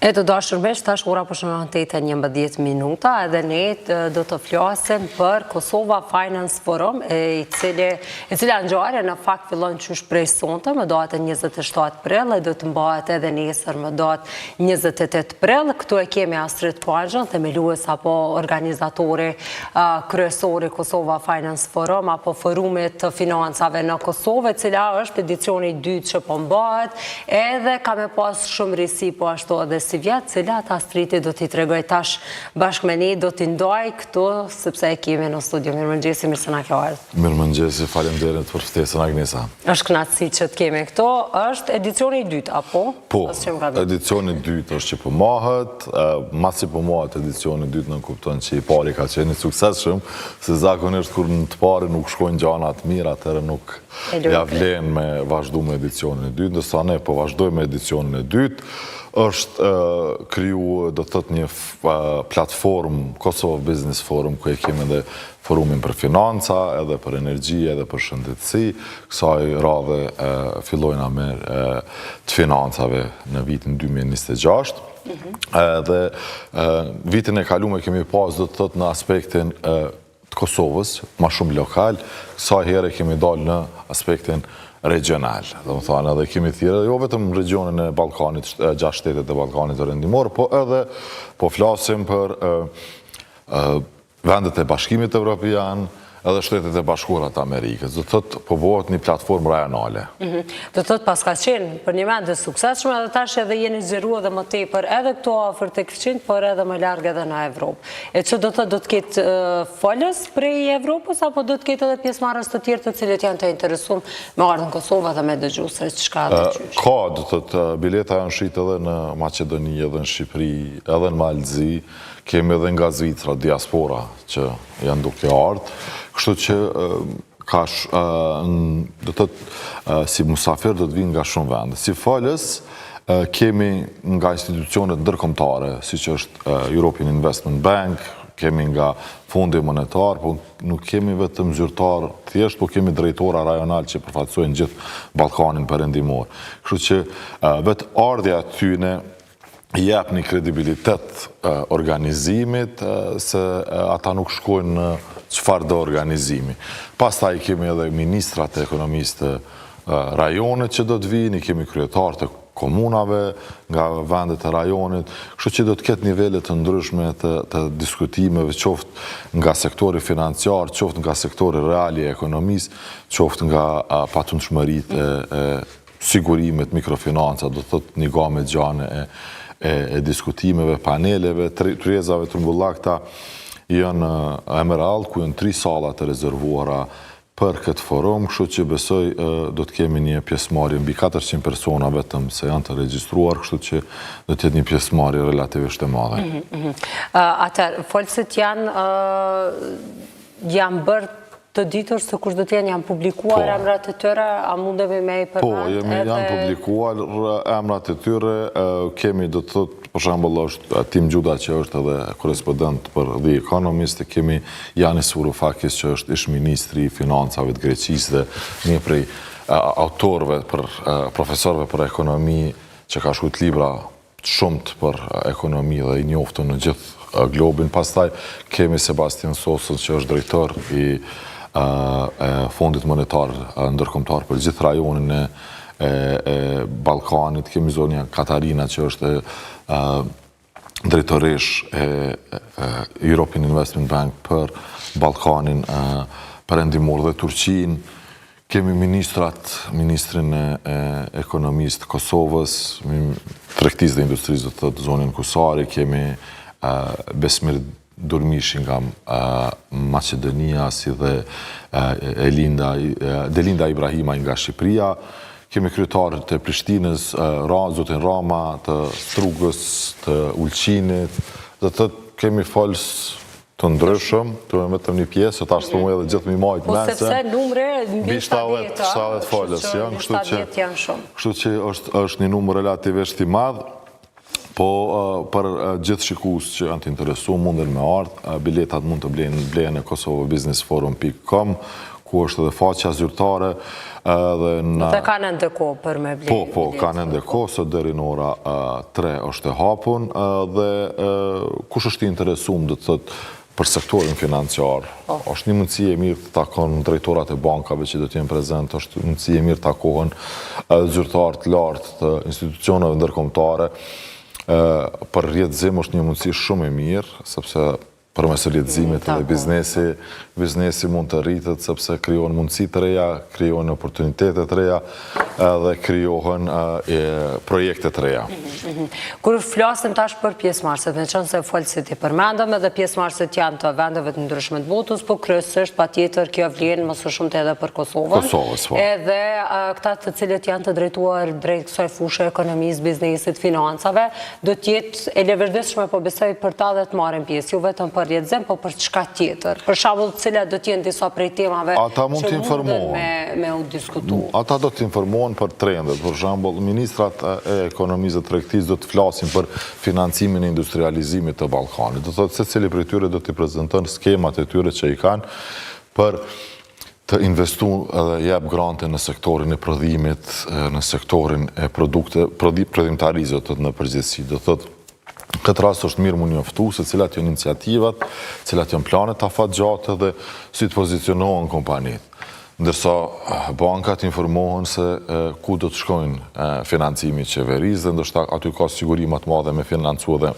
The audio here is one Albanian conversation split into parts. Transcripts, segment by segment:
E të dashurmesh, tash ora për shumë 8:11 minuta, edhe ne do të flasim për Kosova Finance Forum, e cila ngjarje në fakt fillon qysh prej sonte, më datën 27 prill, e do të mbahet edhe nesër më datë 28 prill. Këtu e kemi Astrid Pajxhën, themelues apo organizatori kryesori Kosova Finance Forum, apo forumit të financave në Kosovë, e cila është edicioni i dytë që po mbahet, edhe ka me pas shumë risi po ashtu edhe si vjetë, cilat Astriti do t'i tregoj tash bashkë me ne, do t'i ndaj këtu, sepse e kemi në studio. Mirëmëngjesi, mirë se na ke ardhur. Mirëmëngjesi, faleminderit për ftesën, Agnesa. Është kënaqësi që të kemi këtu. Është edicioni i dytë, apo? Po, edicioni i dytë është që po mahet, masi po mahet edicioni i dytë në kupton që i pari ka qenë suksesshëm, se zakonisht kur në të pari nuk shkojnë gjana të mira, atëherë nuk ja vlen me vazhdu me edicionin e dytë, ndërsa ne po vazhdojmë me edicionin e dytë. Është kriju, do të thotë, një platformë, Kosovo Business Forum, ku e kemi edhe forumin për financa, edhe për energji, edhe për shëndetësi. Kësaj radhe fillojna me të financave në vitin 2026. Dhe vitin e kaluar kemi pas, do të thotë, në aspektin të Kosovës, ma shumë lokal, kësaj here kemi dalë në aspektin regional. Dhe më thane, edhe kemi thire, jo vetëm regionin e Balkanit, 6 shtetet e Balkanit të rendimor, po edhe po flasim për vendet e Bashkimit Evropian, edhe shtetet e bashkuara të Amerikës. Do të thotë, po bëhet një platformë rajonale. Do të thotë, pas ka qenë për një vend të suksesshëm, edhe tash edhe jeni zgjeruar edhe më tepër edhe këto afër tek fqinjt, por edhe më larg edhe në Evropë. E çu do të thotë, do të ketë folës prej Evropës, apo do të ketë edhe pjesëmarrës të tjerë të cilët janë të interesuar me ardhën Kosovë dhe me dëgjuesë çka do të qysh? Ka, do të thotë, bileta janë shit edhe në Maqedoni, edhe në Shqipëri, edhe në Malzi, kemi edhe nga Zvicra, diaspora që janë duke ardhur. Kështu që do të si musafir do të vinë nga shumë vende. Si falës, kemi nga institucionet ndërkombëtare, si që është European Investment Bank, kemi nga Fondi Monetar, po nuk kemi vetëm zyrtar thjesht, po kemi drejtora rajonal që përfaqësojnë gjithë Ballkanin perëndimor. Kështu që vetë ardhja tyne jep një kredibilitet organizimit, se ata nuk shkojnë në çfarë do organizimi. Pastaj kemi edhe ministrat e ekonomisë të rajonit që do të vinë, kemi kryetarë të komunave nga vendet e rajonit, kështu që do të ketë nivele të ndryshme të diskutimeve, qoftë nga sektori financiar, qoftë nga sektori real i ekonomisë, qoftë nga patundshmëritë e sigurimit, mikrofinanca, do të thotë një gamë gjane e diskutimeve, paneleve, tryezave trumbullakta janë Emerald, ku janë 3 salla të rezervuara për këtë forum, kështu që besoj do të kemi një pjesëmarrje mbi 400 persona vetëm se janë të regjistruar, kështu që do të jetë një pjesëmarrje relativisht e madhe. Atëherë, folësit janë bërë të ditur se kush do të janë publikuar emrat e tyre, a mundemi me i përmend? Po, janë publikuar emrat e tyre, kemi do të thotë, për shembull është Tim Gjuda që është edhe korespondent për The Economist, kemi Yanis Varoufakis që është ish-ministri i financave të Greqisë dhe një prej autorëve, profesorëve për ekonomi që ka shkruajtur libra shumët për ekonomi dhe i njohur në gjithë globin. Pastaj kemi Sebastian Sosën që është drejtor i Fondit Monetar Ndërkombëtar për gjithë rajonin e Ballkanit. Kemi zonja Katarina që është drejtoresh e European Investment Bank për Ballkanin perëndimor dhe Turqinë. Kemi ministrin e ekonomisë të Kosovës, tregtisë dhe industrisë, do të thotë zonën Kusari, kemi Besmir Durmishi nga Maqedonia, si dhe Delinda Ibrahima nga Shqipëria. Kemi kryetarët e Prishtinës, zotin Rama, të Strugës, të Ulqinit, dhe të kemi folës të ndryshëm, të me vetëm një pjesë, të ashtu edhe gjithë mi majtë mense. Po sepse numre mbi 70 folës janë, kështu që është një numër relativisht i madhë. Po për gjithë shikues që janë të interesuar mundën me ardhë, biletat mund të blehen në kosovobusinessforum.com, ku është edhe faqja zyrtare. Dhe kanë ndërko për me bli. Po, kanë ndërko, sot deri në ora 3 është e hapun, dhe kush është i interesum, dhe të thëtë, për sektorin financiar. Është një mundësi e mirë të takon drejtorat e bankave që do t'jenë prezent, është mundësi e mirë të takohen zyrtarë të lartë të institucioneve ndërkombëtare. Për rrjedhëzim është një mundësi shumë e mirë, sepse përmes rrjedhëzimit edhe biznesi mund të rritet, sepse krijohen mundësi të reja, krijohen oportunitete të reja dhe krijohen projekte të reja. Kur flasim tash për pjesëmarrësit, me qenë se folësit i përmendëm edhe pjesëmarrësit janë të vendeve të ndryshme të botës, po kryesisht patjetër kjo vlen më së shumti edhe për Kosovën. Edhe këta të cilët janë të drejtuar drejt kësaj fushë ekonomisë, biznesit, financave, do të jetë e levërdishme, po besoj për ta dhe të marrin pjesë, jo vetëm për rrjedhëzim, po për çka tjetër. Për shembull, cilat do të jenë disa prej temave që mundën me u diskutu. Ata do të informohen për trendet. Për shembull, ministrat e ekonomisë dhe tregtisë do të flasin për financimin e industrializimit të Ballkanit. Do thotë secili prej tyre do të prezanton skemat e tyre që i kanë për të investu edhe jep grante në sektorin e prodhimit, në sektorin e prodhimtarisë në përgjithësi. Do thotë këtë rast është mirë mu njoftu se cilat janë iniciativat, cilat janë planet afatgjate dhe si të pozicionohen kompanit. Ndërsa bankat informohen se ku do të shkojnë financimi qeverisë dhe ndërsa aty ka sigurimat madhe me financu dhe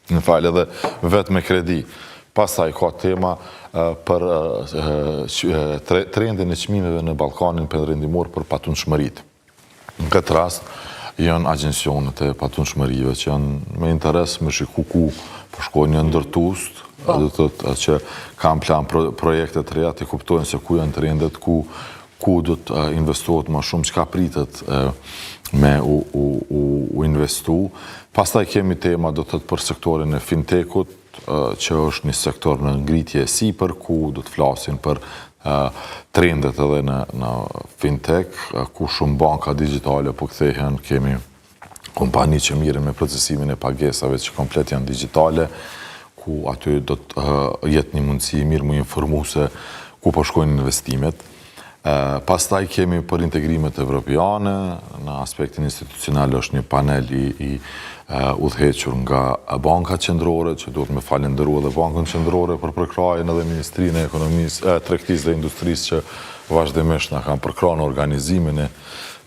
në falë edhe vetë me kredi. Pastaj ka tema për trendin e çmimeve në Ballkanin perëndimor për patundshmëritë. Në këtë rast janë agjencionet e patundshmërive që janë me interes me shiku ku përshkojnë një ndërtues, dhe të thotë që kanë plan projekte të reja të kuptojnë se ku janë trendet, ku do të investohet më shumë, çka pritet me u investu. Pastaj kemi tema do të thotë për sektorin e fintechut, që është një sektor në ngritje sipër, ku do të flasin për trendet edhe në fintech, ku shumë banka digitale po kthehen, kemi kompani që mirën me procesimin e pagesave që komplet janë digitale, ku aty do të jetë një mundësi mirë më informu se ku po shkojnë investimet. Pastaj kemi për integrimet evropiane, në aspektin institucional është një panel i udhëhequr nga banka qendrore, që duhet me falenderu edhe bankën qendrore për përkrajen edhe Ministrinë e Ekonomisë, Tregtisë dhe Industrisë që vazhdimisht na kanë përkrahur në organizimin e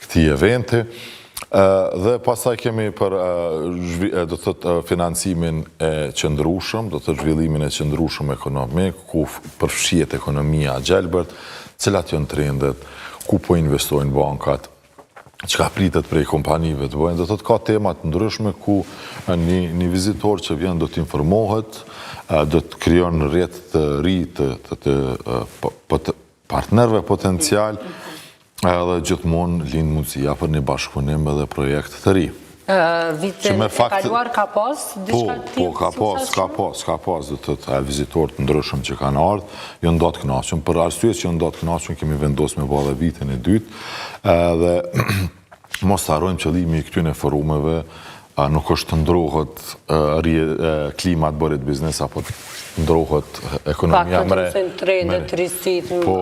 këtij eventi. Dhe pastaj kemi për do të thotë financimin e qëndrueshëm, do të thotë zhvillimin e qëndrueshëm ekonomik, ku përfshihet ekonomia gjelbërt, cilat janë trendet, ku po investojnë bankat, çka pritet prej kompanive të bëjnë. Do të thotë ka tema të ndryshme ku një vizitor që vjen do të informohet, do të krijon rrjet të ri të partnerëve potencial, edhe gjithmonë lind mundësia për një bashkëpunim edhe projekt të ri. Vitin e kaluar ka pas? Po, ka pas, dhe të të vizitor të ndryshëm që kanë ardhë, jo ndatë kënaqur. Për arsye që jo ndatë kënaqur, kemi vendosur me bë edhe vitin e dytë, dhe mos harrojmë qëllimi i këtyre forumeve, nuk është të ndrohet klima të bërit biznes, apo të ndrohet ekonomia mre. Trendet, rrisit, po,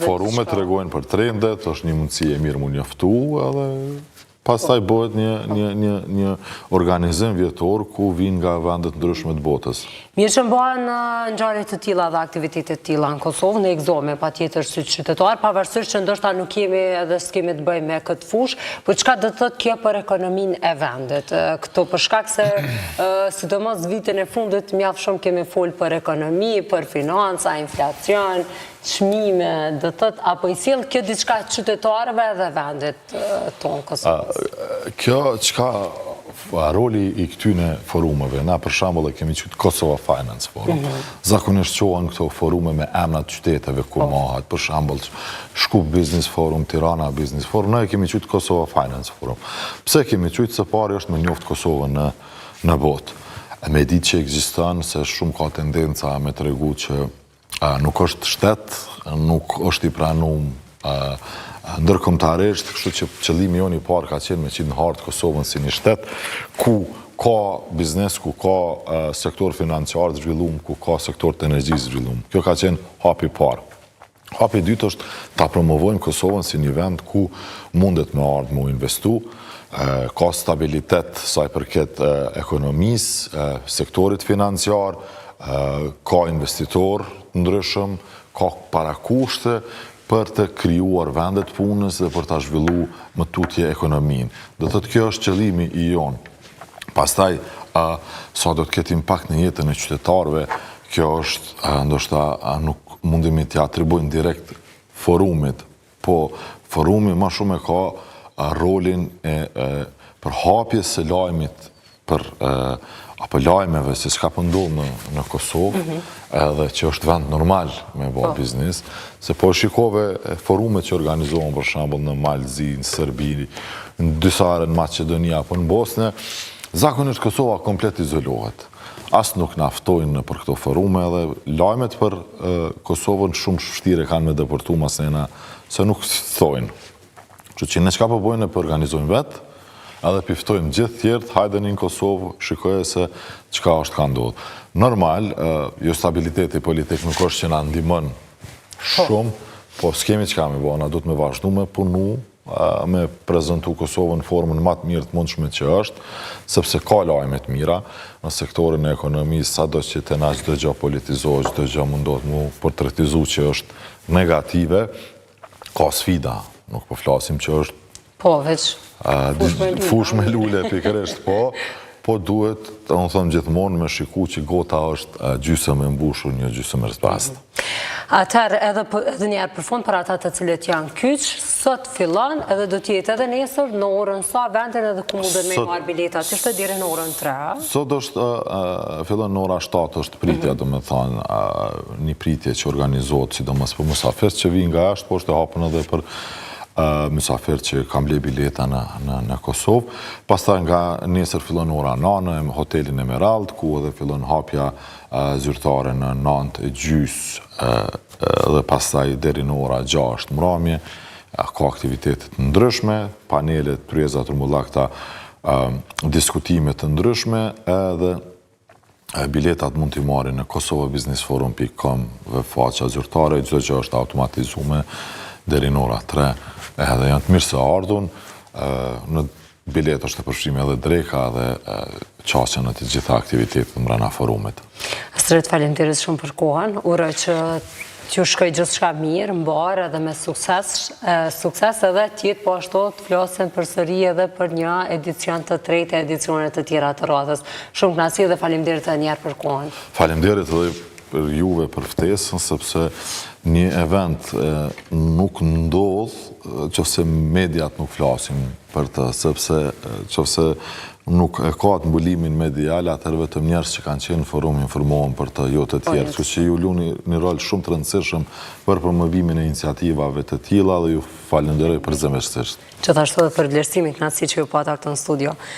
forumet tregojnë për trendet, është një mundësi e mirë mu njoftu, edhe pastaj bëhet një organizim vjetor ku vinë nga vendet ndryshme të botës. Mirë që bëhen ngjarje të tilla dhe aktivitete të tilla në Kosovë, ne egzome patjetër si qytetar, pavarësisht që ndoshta nuk kemi edhe s'kemi të bëjmë me këtë fushë, por çka do të thotë kjo për ekonominë e vendit? Këto për shkak se sidomos vitin e fundit mjaft shumë kemi fol për ekonomi, për financa, inflacion, çmime, do të thotë apo i sjell kjo diçka qytetarëve dhe vendit tonë Kosovës? Kjo çka roli i këtyne forumeve, na për shembull e kemi qytet Kosova Finance Forum. Zakonisht quhen këto forume me emrat qyteteve ku mahat, për shembull Shkup Business Forum, Tirana Business Forum, ne kemi qytet Kosova Finance Forum. Pse kemi qytet? Se pari është me njoft Kosovën në botë. Me ditë që ekziston se shumë ka tendenca me tregu që nuk është shtet, nuk është i pranuar ndërkombëtarisht, kështu që qëllimi jon i parë ka qenë me qitë në hartë Kosovën si një shtet, ku ka biznes, ku ka sektor financiar të zhvilluar, ku ka sektor të energjisë të zhvilluar. Kjo ka qenë hapi i parë. Hapi i dytë është ta promovojmë Kosovën si një vend ku mundet me ardhë me investu, ka stabilitet sa i përket ekonomisë, sektorit financiar, ka investitor ndryshëm, ka parakushte për të krijuar vendet punës dhe për të zhvillu më tutje ekonominë. Do të thotë kjo është qëllimi i jonë. Pastaj, sa do të ketë impakt në jetën e qytetarëve, kjo është, ndoshta nuk mundemi t'i atribujnë direkt forumit, po forumi ma shumë e ka rolin e përhapjes së lajmit apo lajmeve se s'ka pëndodhë në Kosovë, edhe që është vend normal me bërë biznis, se po shikove forumet që organizohen për shembull në Malzi, në Serbi, në dysare në Macedonia, apo në Bosne, zakonisht Kosova komplet izolohet. Asë nuk naftojnë për këto forume edhe lajmet për Kosovën shumë vështirë kanë me depërtu masena se nuk thojnë. Që ne qka përbojnë e për organizojnë vetë, edhe piftojnë gjithë tjertë, hajde një në Kosovë, shikoje se qka është ka ndodhë. Normal, jo stabiliteti politik nuk është që na ndimën shumë, po s'kemi qka me bo, na du të me vazhdu me punu, me prezentu Kosovën në formën më të mirë të mundshme që është, sepse ka lajme të mira në sektorin e ekonomisë, sa do që të na çdo gjë politizohet, çdo gjë mundohet mu portretizu që është negative, ka sfida, nuk po flasim që është Po, veç fush me lule pikërisht, po duhet, unë thëmë gjithmonë me shiku që gota është gjysëm e mbushur, një gjysëm e rëzbast. Atër edhe njerë për fund për ata të cilët janë kyç, sot fillan edhe do t'jetë edhe nesër në orën sa vendin edhe ku mundet me marrë biletat, ishte diri në orën 3. Sot është, fillon në ora 7 është pritja, do me thanë, një pritje që organizohet, sidomos për musafirët që vinë nga jashtë, po është e hapën edhe për mysafirë që kam ble bileta në Kosovë. Pastaj nga nesër fillon ora 9 në hotelin Emerald, ku edhe fillon hapja zyrtare në 9:30 dhe pastaj deri në ora 6 mramje. Ka aktivitetet ndryshme, panelet, pryeza turmullakta, diskutimet të ndryshme, edhe biletat mund t'i marrin në kosovabusinessforum.com dhe faqja zyrtare, çdo gjë është automatizume deri në ora 3. Edhe janë të mirë se ardhun, në bilet është të përfshime edhe dreka dhe qasja në të gjitha aktivitetet mbrana forumit. Astrid, faleminderit shumë për kohën, uroj që t'ju shkoj gjithçka mirë, mbarë edhe me sukses edhe tjetë po ashtu të flasim përsëri edhe për një edicion të tretë e edicionet të tjera të radhës. Shumë kënaqësi dhe faleminderit edhe njerë për kohën. Faleminderit edhe për juve për ftesën, sepse një event nuk ndodh qofse mediat nuk flasin për të, sepse qofse nuk e ka të mbulimin medial, atër vetëm njerës që kanë qenë në forum informohen për të jo të tjerë. Kështu që ju luni një rol shumë të rëndësishëm për promovimin e iniciativave të tilla dhe ju falenderoj për zemërsisht. Gjithashtu edhe për vlerësimin, kënaqësi që ju pata këtu në studio.